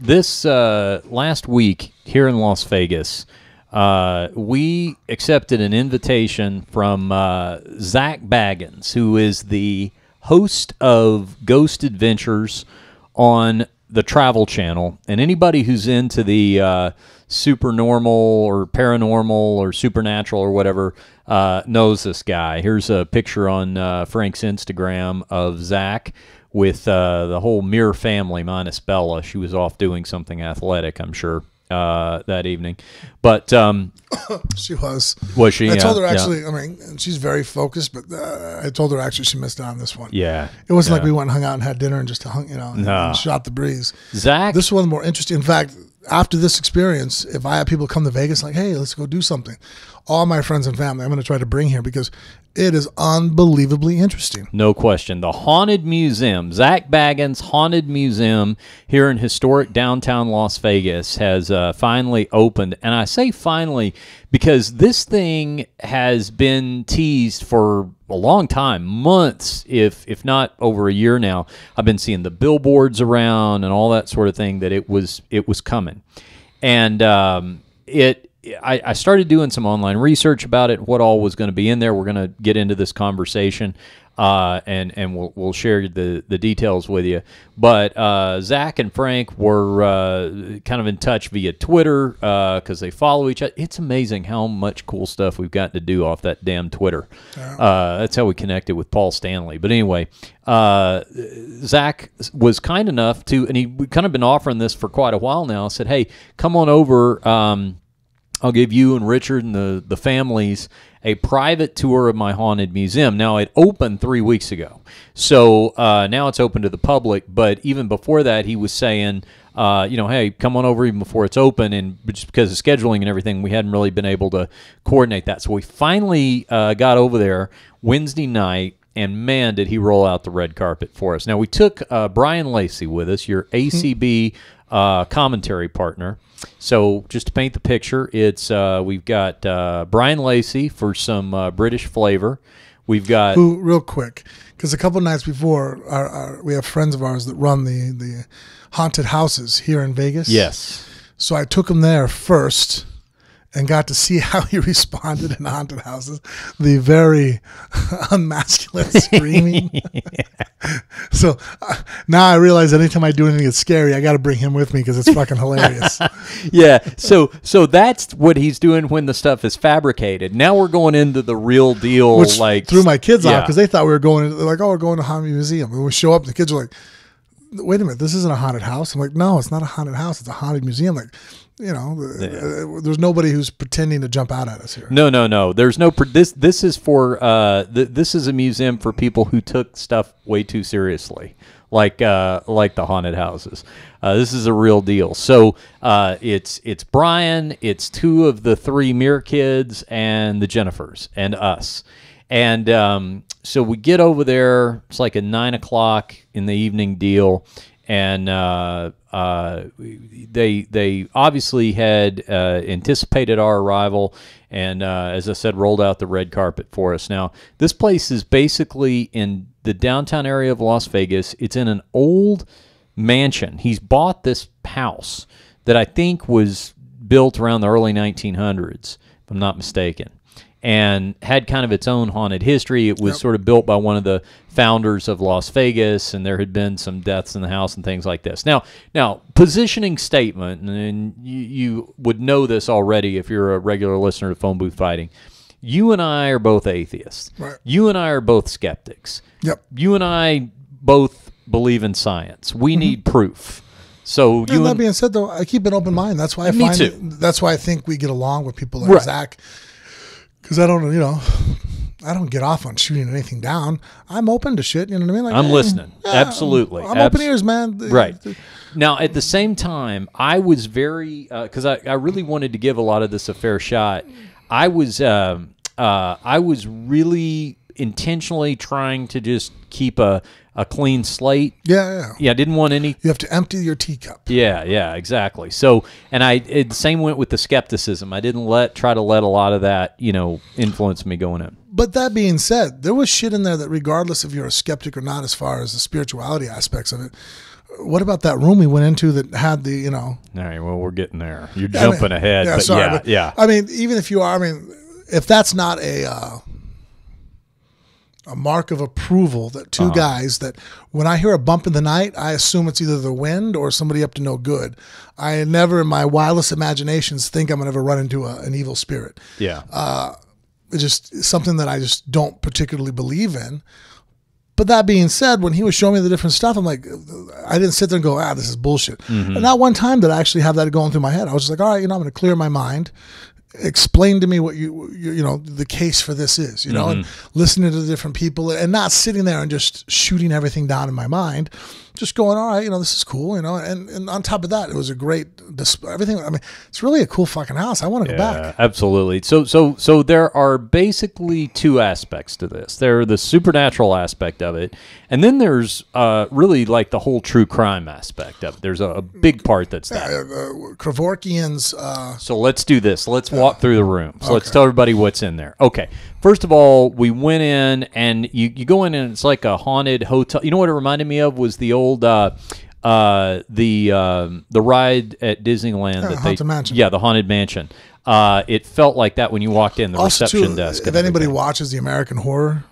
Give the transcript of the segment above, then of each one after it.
this last week here in Las Vegas, we accepted an invitation from Zak Bagans, who is the host of Ghost Adventures on the Travel Channel. And anybody who's into the supernormal or paranormal or supernatural or whatever knows this guy. Here's a picture on Frank's Instagram of Zak with the whole Muir family minus Bella. She was off doing something athletic, I'm sure, that evening. But she was. Was she? I told her actually. I mean, she's very focused, but I told her actually she missed out on this one. Yeah, it wasn't like we went and hung out and had dinner and just hung, and shot the breeze. Zak, this was more interesting. In fact, after this experience, if I have people come to Vegas, like, hey, let's go do something, all my friends and family, I'm going to try to bring here because it is unbelievably interesting. No question. The Haunted Museum, Zak Bagan's Haunted Museum here in historic downtown Las Vegas has finally opened. And I say finally because this thing has been teased for a long time, months, if not over a year now. I've been seeing the billboards around and all that sort of thing that it was coming. And I started doing some online research about it, what all was going to be in there. We're going to get into this conversation, and we'll share the details with you. But Zak and Frank were kind of in touch via Twitter because they follow each other. It's amazing how much cool stuff we've gotten to do off that damn Twitter. That's how we connected with Paul Stanley. But anyway, Zak was kind enough to, and we've kind of been offering this for quite a while now, said, hey, come on over. I'll give you and Richard and the families a private tour of my haunted museum. Now, it opened 3 weeks ago, so now it's open to the public. But even before that, he was saying, hey, come on over even before it's open. And just because of scheduling and everything, we hadn't really been able to coordinate that. So we finally got over there Wednesday night, and man, did he roll out the red carpet for us. Now, we took Brian Lacey with us, your ACB commentary partner. So just to paint the picture, it's we've got Brian Lacey for some British flavor. We've got real quick, because a couple nights before, we have friends of ours that run the haunted houses here in Vegas. Yes. So I took him there first and got to see how he responded in haunted houses. The very unmasculine screaming. So now I realize anytime I do anything that's scary, I got to bring him with me because it's fucking hilarious. Yeah. So that's what he's doing when the stuff is fabricated. Now we're going into the real deal. Which like threw my kids off because they thought we were going. They're like, oh, we're going to Haunted Museum. And we show up, and the kids are like, wait a minute, this isn't a haunted house. I'm like, no, it's not a haunted house. It's a haunted museum. Like, there's nobody who's pretending to jump out at us here. No. There's no. This is for. This is a museum for people who took stuff way too seriously, like the haunted houses. This is a real deal. So it's Brian, it's two of the three Muir kids, and the Jennifers, and us. And so we get over there. It's like a 9 o'clock in the evening deal, and they obviously had anticipated our arrival, and as I said, rolled out the red carpet for us. Now, this place is basically in the downtown area of Las Vegas. It's in an old mansion. He's bought this house that I think was built around the early 1900s, if I'm not mistaken, and had kind of its own haunted history. It was sort of built by one of the founders of Las Vegas, and there had been some deaths in the house and things like this. Now, positioning statement, and you would know this already if you're a regular listener to Phone Booth Fighting. You and I are both atheists. Right. You and I are both skeptics. Yep. You and I both believe in science. We need proof. So that being said, though, I keep an open mind. That's why I find it. That's why I think we get along with people like Zak. Because I don't get off on shooting anything down. I'm open to shit. You know what I mean? Like, I'm listening. Absolutely. I'm open ears, man. Right. Now, at the same time, I was very because I really wanted to give a lot of this a fair shot. I was really intentionally trying to just keep a clean slate. Yeah. I didn't want any. You have to empty your teacup. Yeah, exactly. So, and the same went with the skepticism. I didn't try to let a lot of that, influence me going in. But that being said, there was shit in there that, regardless if you're a skeptic or not, as far as the spirituality aspects of it, what about that room we went into that had the, you know? All right, well, we're getting there. You're jumping ahead. Yeah, but sorry. yeah. I mean, even if you are, I mean, if that's not a mark of approval that two guys that when I hear a bump in the night, I assume it's either the wind or somebody up to no good. I never in my wildest imaginations think I'm going to ever run into an evil spirit. Yeah. It's just something that I just don't particularly believe in. But that being said, when he was showing me the different stuff, I'm like, I didn't sit there and go, this is bullshit. And not one time did I actually have that going through my head. I was just like, all right, I'm going to clear my mind. Explain to me what you know the case for this is, and listening to the different people and not sitting there and just shooting everything down in my mind, just going, all right, this is cool, and on top of that, it was a great everything. I mean, it's really a cool fucking house. I want to go back. Absolutely. So there are basically two aspects to this. There's the supernatural aspect of it, and then there's really like the whole true crime aspect of it. There's a big part that's that. Kevorkian's. So let's do this. Let's walk through the room. So let's tell everybody what's in there. Okay. First of all, we went in, and you go in, and it's like a haunted hotel. You know what it reminded me of was the old the ride at Disneyland. Haunted Mansion. Yeah, the Haunted Mansion. It felt like that when you walked in, the also reception too, desk. If anybody watches the American Horror,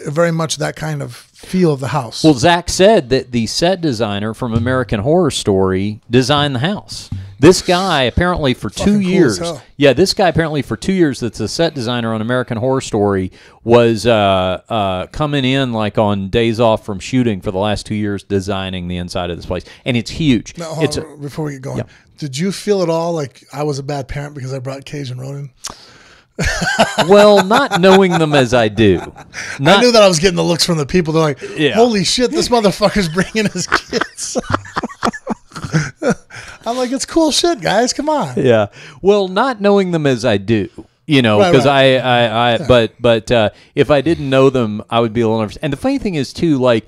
very much that kind of feel of the house. Well, Zach said that the set designer from American Horror Story designed the house. This guy apparently for 2 years. Cool this guy apparently for 2 years that's a set designer on American Horror Story was coming in like on days off from shooting for the last 2 years designing the inside of this place. And it's huge. Now, before we get going, did you feel at all like I was a bad parent because I brought Cage and Ronan? Well, not knowing them as I do. I knew that I was getting the looks from the people. They're like, holy shit, this motherfucker's bringing his kids. I'm like, it's cool shit, guys. Come on. Yeah. Well, not knowing them as I do, because but if I didn't know them, I would be a little nervous. And the funny thing is too, like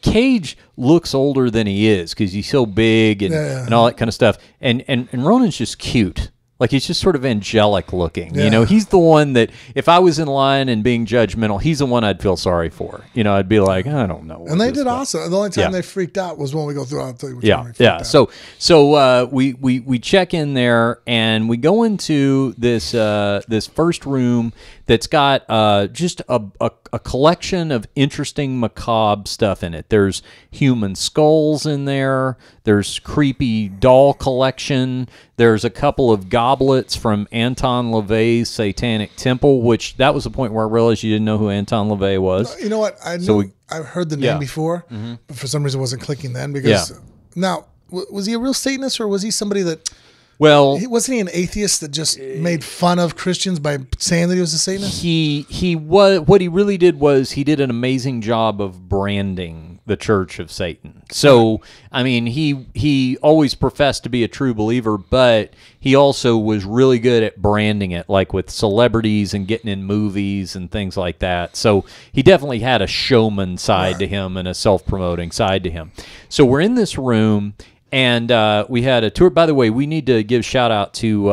Cage looks older than he is because he's so big and all that kind of stuff. And Ronan's just cute. Like, he's just sort of angelic looking. He's the one that if I was in line and being judgmental, he's the one I'd feel sorry for. I'd be like, I don't know. And they did awesome. The only time they freaked out was when we go through. I'll tell you what time they freaked out. So we check in there and we go into this first room that's got just a collection of interesting macabre stuff in it. There's human skulls in there. There's creepy doll collection. There's a couple of goblets from Anton LaVey's Satanic Temple, which that was the point where I realized you didn't know who Anton LaVey was. You know what? I've heard the name before, but for some reason it wasn't clicking then. Because now, was he a real Satanist or was he somebody that... Well, wasn't he an atheist that just made fun of Christians by saying that he was a Satanist? He was. What he really did was he did an amazing job of branding the Church of Satan. So, I mean, he always professed to be a true believer, but he also was really good at branding it, like with celebrities and getting in movies and things like that. So he definitely had a showman side to him and a self-promoting side to him. So we're in this room. And we had a tour. By the way, we need to give shout out to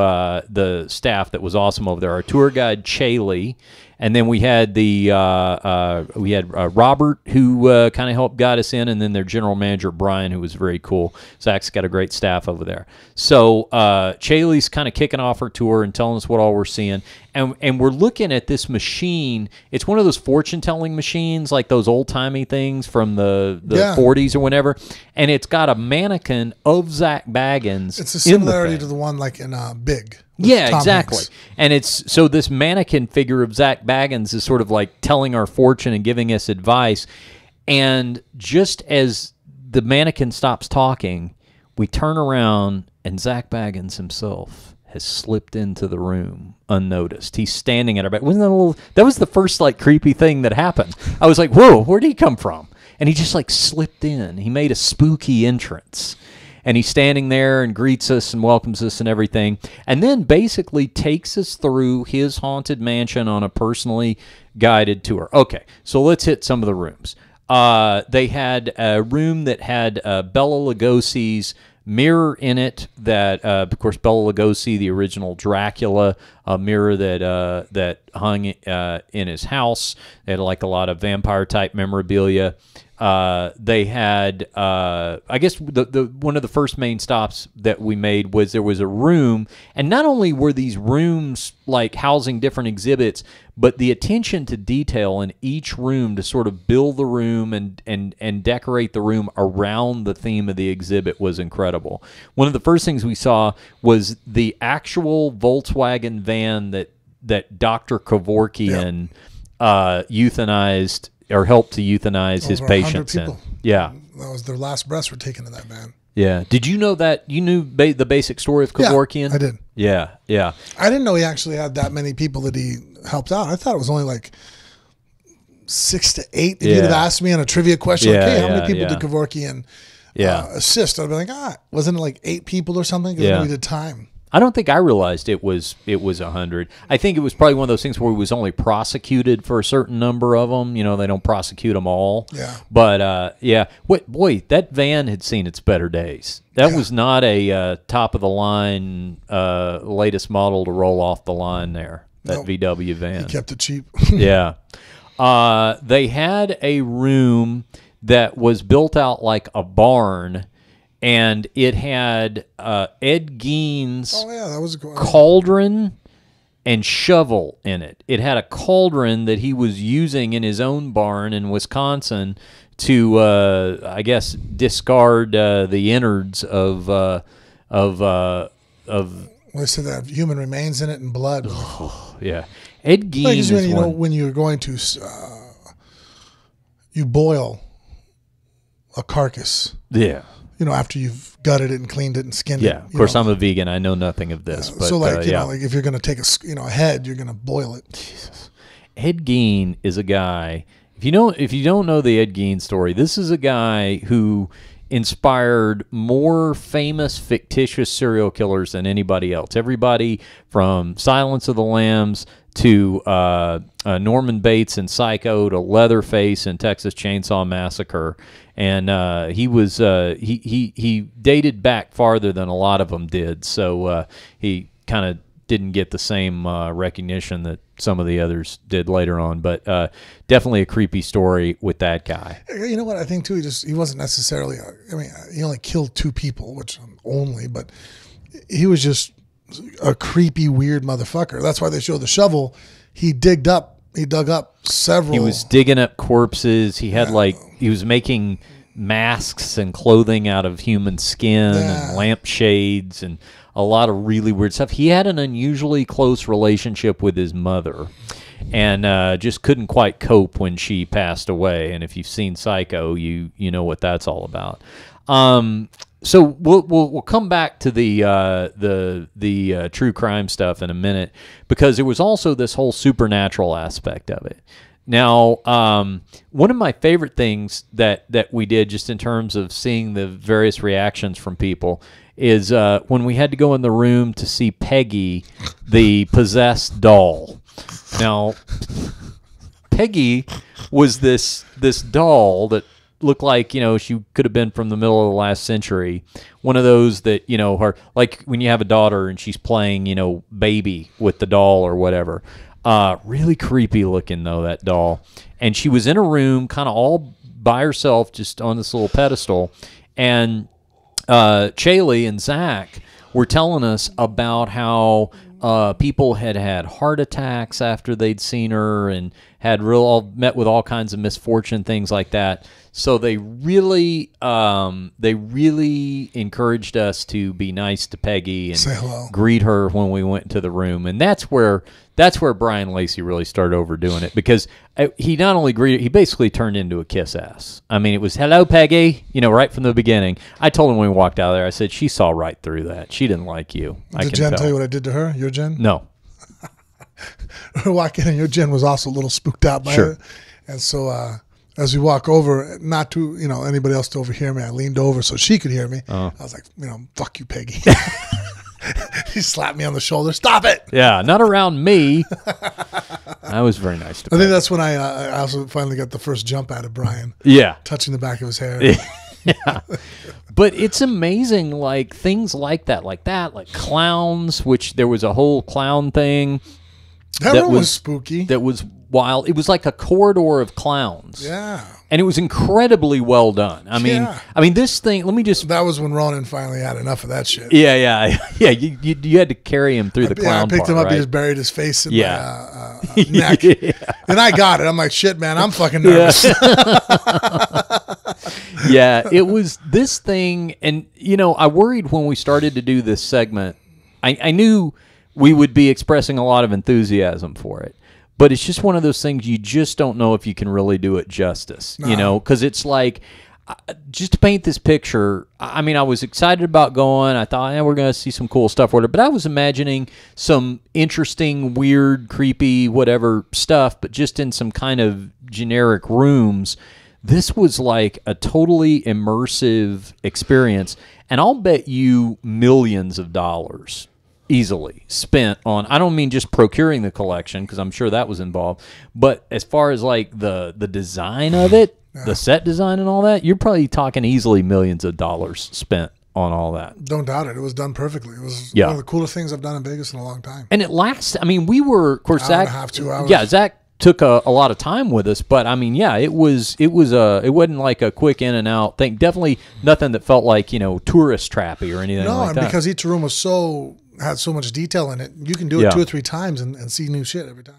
the staff that was awesome over there. Our tour guide Chaley, and then we had Robert who kind of helped guide us in, and then their general manager Brian, who was very cool. Zach's got a great staff over there. So Chaley's kind of kicking off her tour and telling us what all we're seeing. And we're looking at this machine. It's one of those fortune-telling machines, like those old-timey things from the 40s or whenever. And it's got a mannequin of Zak Bagans. It's a similarity to the one like in Big. Yeah, Tom exactly. Hanks. And it's so this mannequin figure of Zak Bagans is sort of like telling our fortune and giving us advice. And just as the mannequin stops talking, we turn around and Zak Bagans himself has slipped into the room unnoticed. He's standing at our back. Wasn't that a little? That was the first like creepy thing that happened. I was like, "Whoa, where'd he come from?" And he just like slipped in. He made a spooky entrance, and he's standing there and greets us and welcomes us and everything, and then basically takes us through his haunted mansion on a personally guided tour. Okay, so let's hit some of the rooms. They had a room that had Bela Lugosi's mirror in it that, of course, Bela Lugosi, the original Dracula, a mirror that hung in his house. They had like a lot of vampire-type memorabilia. they had, I guess the one of the first main stops that we made was there was a room, and not only were these rooms like housing different exhibits, but the attention to detail in each room to sort of build the room and decorate the room around the theme of the exhibit was incredible. One of the first things we saw was the actual Volkswagen van that Dr. Kevorkian euthanized or helped to euthanize his patients in. Yeah. That was their last breaths were taken in that van. Yeah. Did you know that? You knew the basic story of Kevorkian? Yeah, I did. Yeah, yeah. I didn't know he actually had that many people that he helped out. I thought it was only like 6 to 8. If you'd have asked me on a trivia question, like, hey, how many people did Kevorkian assist? I'd be like, wasn't it like 8 people or something? Because we did time. I don't think I realized it was 100. I think it was probably one of those things where he was only prosecuted for a certain number of them. You know, they don't prosecute them all. Yeah. But boy, that van had seen its better days. That was not a top of the line latest model to roll off the line there. That VW van. He kept it cheap. Yeah. They had a room that was built out like a barn. And it had Ed Gein's cauldron and shovel in it. It had a cauldron that he was using in his own barn in Wisconsin to, I guess, discard the innards of Well, they said that human remains in it and blood. Yeah, Ed Gein is when you're going to you boil a carcass. Yeah. You know, after you've gutted it and cleaned it and skinned it. Yeah, of course, I'm a vegan. I know nothing of this. But, so, like, you know, like if you're going to take a head, you're going to boil it. Jesus. Ed Gein is a guy. If you don't know the Ed Gein story, this is a guy who inspired more famous fictitious serial killers than anybody else. Everybody from Silence of the Lambs to Norman Bates in Psycho to Leatherface in Texas Chainsaw Massacre. And he dated back farther than a lot of them did, so he kind of didn't get the same recognition that some of the others did later on. But definitely a creepy story with that guy. You know what I think too? He wasn't necessarily. He only killed 2 people, which but he was just a creepy, weird motherfucker. That's why they show the shovel. He dug up several. He was digging up corpses. He had he was making masks and clothing out of human skin and lampshades and a lot of really weird stuff. He had an unusually close relationship with his mother and just couldn't quite cope when she passed away. And if you've seen Psycho, you know what that's all about. So we'll come back to the true crime stuff in a minute, because there was also this whole supernatural aspect of it. Now, one of my favorite things that we did, just in terms of seeing the various reactions from people, is when we had to go in the room to see Peggy, the possessed doll. Now, Peggy was this doll that looked like, she could have been from the middle of the last century. One of those that, her, like when you have a daughter and she's playing, baby with the doll or whatever. Really creepy looking, though, that doll. And she was in a room kind of all by herself, just on this little pedestal. And Chaley and Zach were telling us about how people had heart attacks after they'd seen her and had met with all kinds of misfortune, things like that. So they really encouraged us to be nice to Peggy and greet her when we went into the room. And that's where Brian Lacey really started overdoing it, because he not only greeted, he basically turned into a kiss ass. I mean, it was, hello, Peggy, right from the beginning. I told him when we walked out of there, I said, she saw right through that. She didn't like you. Did Jen tell you what I did to her, your Jen? No. We walk in, and your Jen was also a little spooked out by it. And so as we walk over, not to anybody else to overhear me, I leaned over so she could hear me. I was like, fuck you, Peggy. He slapped me on the shoulder. Stop it! Yeah, not around me. I was very nice to Peggy. I think that's when I also finally got the first jump out of Brian. Yeah. Touching the back of his hair. Yeah. But it's amazing, like things like clowns, which there was a whole clown thing. That one was spooky. That was wild. It was like a corridor of clowns. Yeah. And it was incredibly well done. I mean, this thing. Let me just. That was when Ronan finally had enough of that shit. Yeah. You had to carry him through the clown. I picked him up. Right? He just buried his face in my neck. And I got it. I'm like, shit, man. I'm fucking nervous. Yeah, it was this thing, and I worried when we started to do this segment. I knew we would be expressing a lot of enthusiasm for it. But it's just one of those things you just don't know if you can really do it justice, because it's like, just to paint this picture, I mean, I was excited about going. I thought, we're going to see some cool stuff with it. But I was imagining some interesting, weird, creepy, whatever stuff, but just in some kind of generic rooms. This was like a totally immersive experience. And I'll bet you millions of dollars easily spent on, I don't mean just procuring the collection, because I'm sure that was involved, but as far as like the design of it, the set design and all that, you're probably talking easily millions of dollars spent on all that. Don't doubt it. It was done perfectly. It was one of the coolest things I've done in Vegas in a long time. And it lasts, I mean, we were, of course, Zach, 2 hours. Yeah, Zach took a lot of time with us, but I mean, yeah, it wasn't like a quick in and out thing. Definitely nothing that felt like, tourist trappy or anything like that. No, because each room was had so much detail in it. You can do it 2 or 3 times and see new shit every time.